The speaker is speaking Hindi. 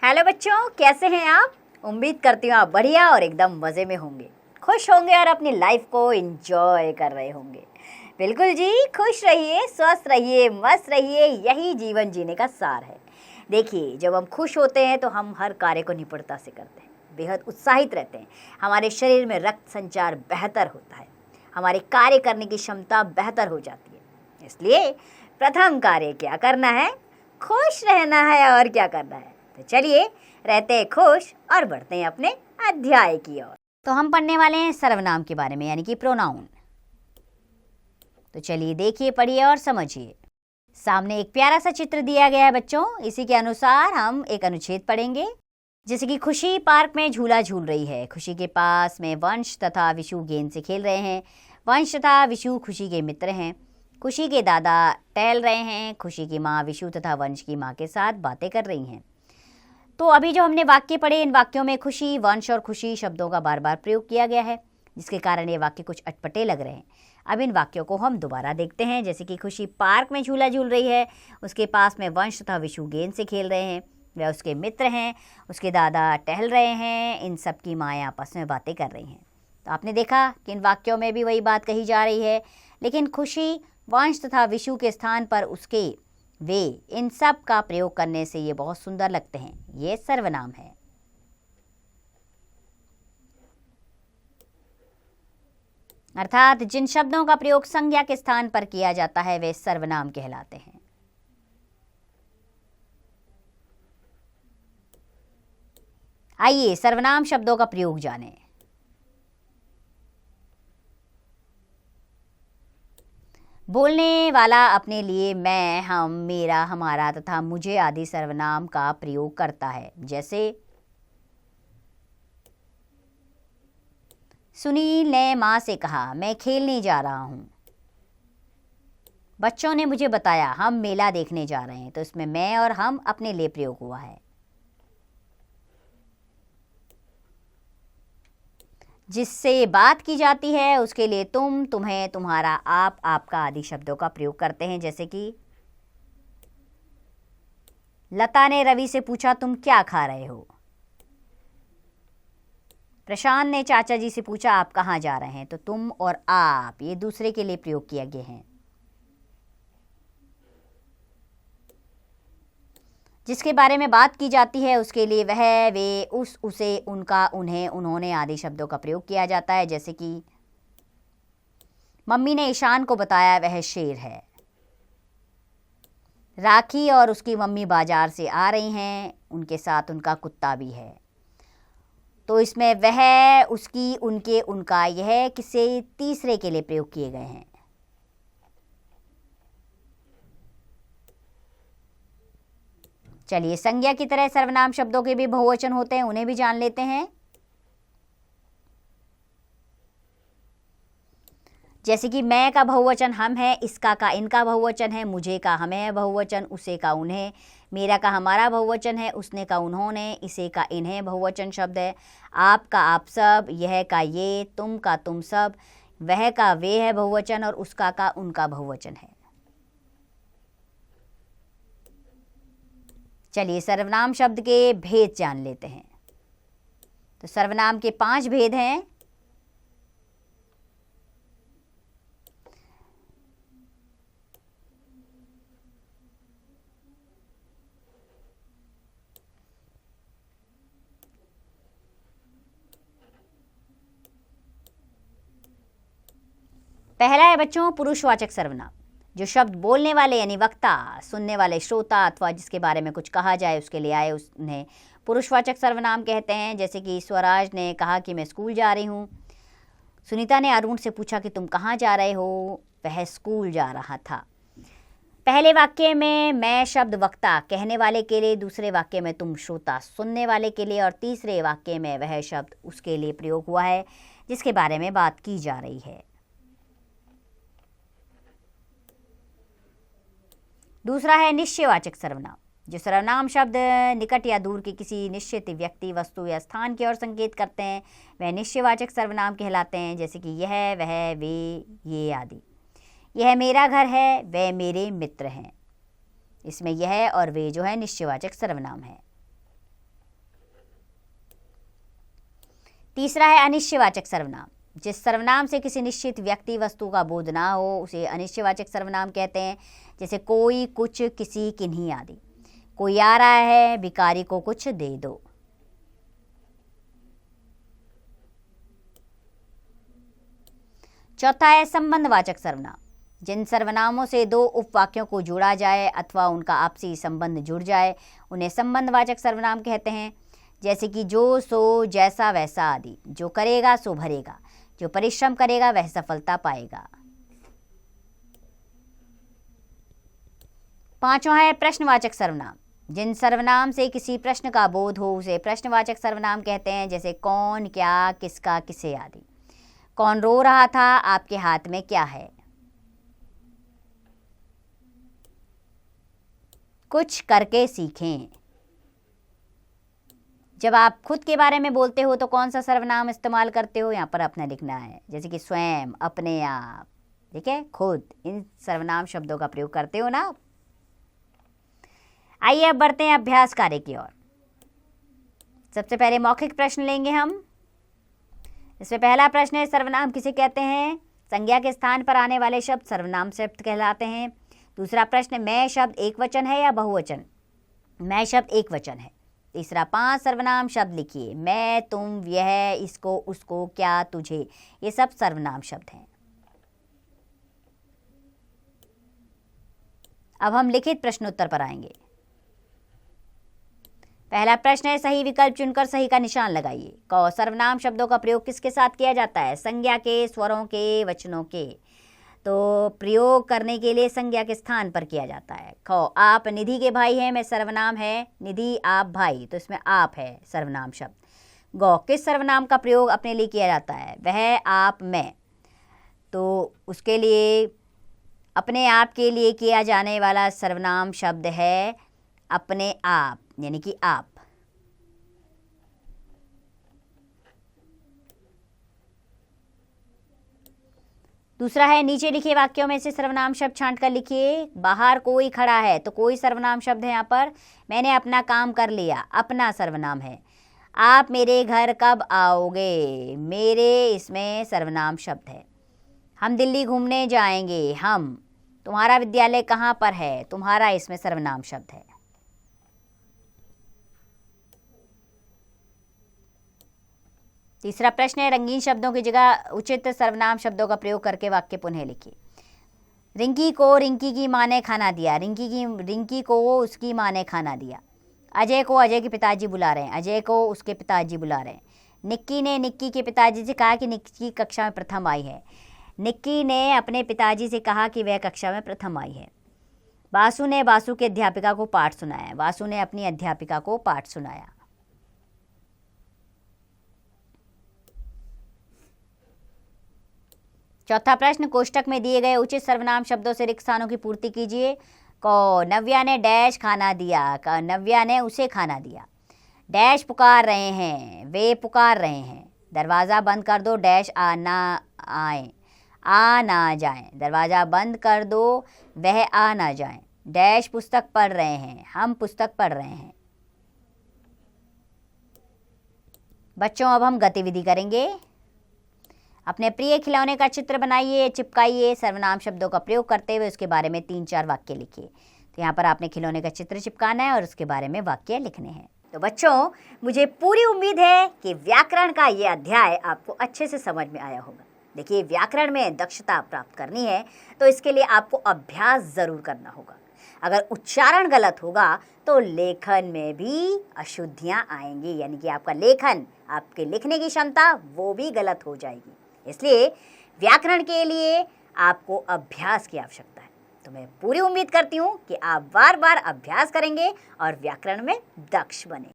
हेलो बच्चों, कैसे हैं आप। उम्मीद करती हूँ आप बढ़िया और एकदम मज़े में होंगे, खुश होंगे और अपनी लाइफ को एंजॉय कर रहे होंगे। बिल्कुल जी, खुश रहिए, स्वस्थ रहिए, मस्त रहिए, यही जीवन जीने का सार है। देखिए, जब हम खुश होते हैं तो हम हर कार्य को निपुणता से करते हैं, बेहद उत्साहित रहते हैं, हमारे शरीर में रक्त संचार बेहतर होता है, हमारे कार्य करने की क्षमता बेहतर हो जाती है। इसलिए प्रथम कार्य क्या करना है? खुश रहना है। और क्या करना है? तो चलिए रहते हैं खुश और बढ़ते हैं अपने अध्याय की ओर। तो हम पढ़ने वाले हैं सर्वनाम के बारे में, यानी कि प्रोनाउन। तो चलिए देखिए, पढ़िए और समझिए। सामने एक प्यारा सा चित्र दिया गया है बच्चों। इसी के अनुसार हम एक अनुच्छेद पढ़ेंगे। जैसे कि खुशी पार्क में झूला झूल रही है। खुशी के पास में वंश तथा विशु गेंद से खेल रहे हैं। वंश तथा विशु खुशी के मित्र हैं। खुशी के दादा टहल रहे हैं। खुशी की माँ विशु तथा वंश की माँ के साथ बातें कर रही हैं। तो अभी जो हमने वाक्य पढ़े, इन वाक्यों में खुशी, वंश और खुशी शब्दों का बार बार प्रयोग किया गया है, जिसके कारण ये वाक्य कुछ अटपटे लग रहे हैं। अब इन वाक्यों को हम दोबारा देखते हैं। जैसे कि खुशी पार्क में झूला झूल रही है, उसके पास में वंश तथा विशु गेंद से खेल रहे हैं, वह उसके मित्र हैं, उसके दादा टहल रहे हैं, इन सब की माएँ आपस में बातें कर रही हैं। तो आपने देखा कि इन वाक्यों में भी वही बात कही जा रही है, लेकिन खुशी, वंश तथा विशु के स्थान पर उसके, वे, इन सब का प्रयोग करने से ये बहुत सुंदर लगते हैं। ये सर्वनाम है। अर्थात जिन शब्दों का प्रयोग संज्ञा के स्थान पर किया जाता है वे सर्वनाम कहलाते हैं। आइए सर्वनाम शब्दों का प्रयोग जानें। बोलने वाला अपने लिए मैं, हम, मेरा, हमारा तथा मुझे आदि सर्वनाम का प्रयोग करता है। जैसे सुनील ने माँ से कहा, मैं खेलने जा रहा हूँ। बच्चों ने मुझे बताया, हम मेला देखने जा रहे हैं। तो इसमें मैं और हम अपने लिए प्रयोग हुआ है। जिससे बात की जाती है उसके लिए तुम, तुम्हें, तुम्हारा, आप, आपका आदि शब्दों का प्रयोग करते हैं। जैसे कि लता ने रवि से पूछा, तुम क्या खा रहे हो। प्रशांत ने चाचा जी से पूछा, आप कहाँ जा रहे हैं। तो तुम और आप ये दूसरे के लिए प्रयोग किए गए हैं। जिसके बारे में बात की जाती है उसके लिए वह, वे, उस, उसे, उनका, उन्हें, उन्होंने आदि शब्दों का प्रयोग किया जाता है। जैसे कि मम्मी ने ईशान को बताया वह शेर है। राखी और उसकी मम्मी बाजार से आ रही हैं, उनके साथ उनका कुत्ता भी है। तो इसमें वह, उसकी, उनके, उनका, यह किसी तीसरे के लिए प्रयोग किए गए हैं। चलिए संज्ञा की तरह सर्वनाम शब्दों के भी बहुवचन होते हैं, उन्हें भी जान लेते हैं। जैसे कि मैं का बहुवचन हम है, इसका का इनका बहुवचन है, मुझे का हमें है बहुवचन, उसे का उन्हें, मेरा का हमारा बहुवचन है, उसने का उन्होंने, इसे का इन्हें बहुवचन शब्द है, आप का आप सब, यह का ये, तुम का तुम सब, वह का वे है बहुवचन और उसका का उनका बहुवचन है। चलिए सर्वनाम शब्द के भेद जान लेते हैं। तो सर्वनाम के 5 भेद हैं। पहला है बच्चों पुरुषवाचक सर्वनाम, जो शब्द बोलने वाले यानी वक्ता, सुनने वाले श्रोता अथवा जिसके बारे में कुछ कहा जाए उसके लिए आए, उन्हें पुरुषवाचक सर्वनाम कहते हैं। जैसे कि स्वराज ने कहा कि मैं स्कूल जा रही हूँ। सुनीता ने अरुण से पूछा कि तुम कहाँ जा रहे हो। वह स्कूल जा रहा था। पहले वाक्य में मैं शब्द वक्ता कहने वाले के लिए, दूसरे वाक्य में तुम श्रोता सुनने वाले के लिए और तीसरे वाक्य में वह शब्द उसके लिए प्रयोग हुआ है जिसके बारे में बात की जा रही है। दूसरा है निश्चयवाचक सर्वनाम, जो सर्वनाम शब्द निकट या दूर के किसी निश्चित व्यक्ति, वस्तु या स्थान की ओर संकेत करते हैं, वह निश्चयवाचक सर्वनाम कहलाते हैं। जैसे कि यह, वह, वे, ये आदि। यह मेरा घर है, वह मेरे मित्र हैं। इसमें यह और वे जो है निश्चयवाचक सर्वनाम है। तीसरा है अनिश्चयवाचक सर्वनाम। जिस सर्वनाम से किसी निश्चित व्यक्ति वस्तु का बोध ना हो उसे अनिश्चयवाचक सर्वनाम कहते हैं, जैसे कोई, कुछ, किसी, किन्हीं आदि। कोई आ रहा है, भिखारी को कुछ दे दो। चौथा है संबंधवाचक सर्वनाम। जिन सर्वनामों से दो उपवाक्यों को जोड़ा जाए अथवा उनका आपसी संबंध जुड़ जाए उन्हें संबंधवाचक सर्वनाम कहते हैं, जैसे कि जो, सो, जैसा, वैसा आदि। जो करेगा सो भरेगा, जो परिश्रम करेगा वह सफलता पाएगा। पांचवा है प्रश्नवाचक सर्वनाम। जिन सर्वनाम से किसी प्रश्न का बोध हो उसे प्रश्नवाचक सर्वनाम कहते हैं, जैसे कौन, क्या, किसका, किसे आदि। कौन रो रहा था, आपके हाथ में क्या है। कुछ करके सीखें। जब आप खुद के बारे में बोलते हो तो कौन सा सर्वनाम इस्तेमाल करते हो, यहाँ पर अपना लिखना है, जैसे कि स्वयं, अपने आप, ठीक है, खुद। इन सर्वनाम शब्दों का प्रयोग करते हो ना। आइए अब बढ़ते हैं अभ्यास कार्य की ओर। सबसे पहले मौखिक प्रश्न लेंगे हम। इसमें पहला प्रश्न है, सर्वनाम किसे कहते हैं। संज्ञा के स्थान पर आने वाले शब्द सर्वनाम शब्द कहलाते हैं। दूसरा प्रश्न, मैं शब्द एक वचन है या बहुवचन। मैं शब्द एक वचन है। तीसरा, 5 सर्वनाम शब्द लिखिए। मैं, तुम, यह, इसको, उसको, क्या, तुझे, ये सब सर्वनाम शब्द हैं। अब हम लिखित प्रश्नोत्तर पर आएंगे। पहला प्रश्न है, सही विकल्प चुनकर सही का निशान लगाइए। क, सर्वनाम शब्दों का प्रयोग किसके साथ किया जाता है। संज्ञा के, स्वरों के, वचनों के। तो प्रयोग करने के लिए संज्ञा के स्थान पर किया जाता है। ख, आप निधि के भाई हैं, मैं सर्वनाम है, निधि आप भाई, तो इसमें आप है सर्वनाम शब्द। ग, किस सर्वनाम का प्रयोग अपने लिए किया जाता है। वह, आप, मैं, तो उसके लिए अपने आप के लिए किया जाने वाला सर्वनाम शब्द है अपने आप, यानी कि आप। दूसरा है, नीचे लिखे वाक्यों में से सर्वनाम शब्द छांट कर लिखिए। बाहर कोई खड़ा है, तो कोई सर्वनाम शब्द है यहाँ पर। मैंने अपना काम कर लिया, अपना सर्वनाम है। आप मेरे घर कब आओगे, मेरे इसमें सर्वनाम शब्द है। हम दिल्ली घूमने जाएंगे, हम। तुम्हारा विद्यालय कहाँ पर है, तुम्हारा इसमें सर्वनाम शब्द है। तीसरा प्रश्न है, रंगीन शब्दों की जगह उचित सर्वनाम शब्दों का प्रयोग करके वाक्य पुनः लिखिए। रिंकी को रिंकी की माँ ने खाना दिया, रिंकी को उसकी माँ ने खाना दिया। अजय को अजय के पिताजी बुला रहे हैं, अजय को उसके पिताजी बुला रहे हैं। निक्की ने निक्की के पिताजी से कहा कि निक्की कक्षा में प्रथम आई है, निक्की ने अपने पिताजी से कहा कि वह कक्षा में प्रथम आई है। वासु ने वासु की अध्यापिका को पाठ सुनाया, वासु ने अपनी अध्यापिका को पाठ सुनाया। चौथा प्रश्न, कोष्टक में दिए गए उचित सर्वनाम शब्दों से रिक्त स्थानों की पूर्ति कीजिए। क, नव्या ने डैश खाना दिया, नव्या ने उसे खाना दिया। डैश पुकार रहे हैं, वे पुकार रहे हैं। दरवाज़ा बंद कर दो, डैश आ ना आए, आ ना जाएं। दरवाज़ा बंद कर दो, वह आ ना जाएं। डैश पुस्तक पढ़ रहे हैं, हम पुस्तक पढ़ रहे हैं। बच्चों, अब हम गतिविधि करेंगे। अपने प्रिय खिलौने का चित्र बनाइए, चिपकाइए। सर्वनाम शब्दों का प्रयोग करते हुए उसके बारे में 3-4 वाक्य लिखिए। तो यहाँ पर आपने खिलौने का चित्र चिपकाना है और उसके बारे में वाक्य लिखने हैं। तो बच्चों, मुझे पूरी उम्मीद है कि व्याकरण का ये अध्याय आपको अच्छे से समझ में आया होगा। देखिए, व्याकरण में दक्षता प्राप्त करनी है तो इसके लिए आपको अभ्यास ज़रूर करना होगा। अगर उच्चारण गलत होगा तो लेखन में भी अशुद्धियाँ आएंगी, यानी कि आपका लेखन, आपके लिखने की क्षमता वो भी गलत हो जाएगी। इसलिए व्याकरण के लिए आपको अभ्यास की आवश्यकता है। तो मैं पूरी उम्मीद करती हूँ कि आप बार बार अभ्यास करेंगे और व्याकरण में दक्ष बने।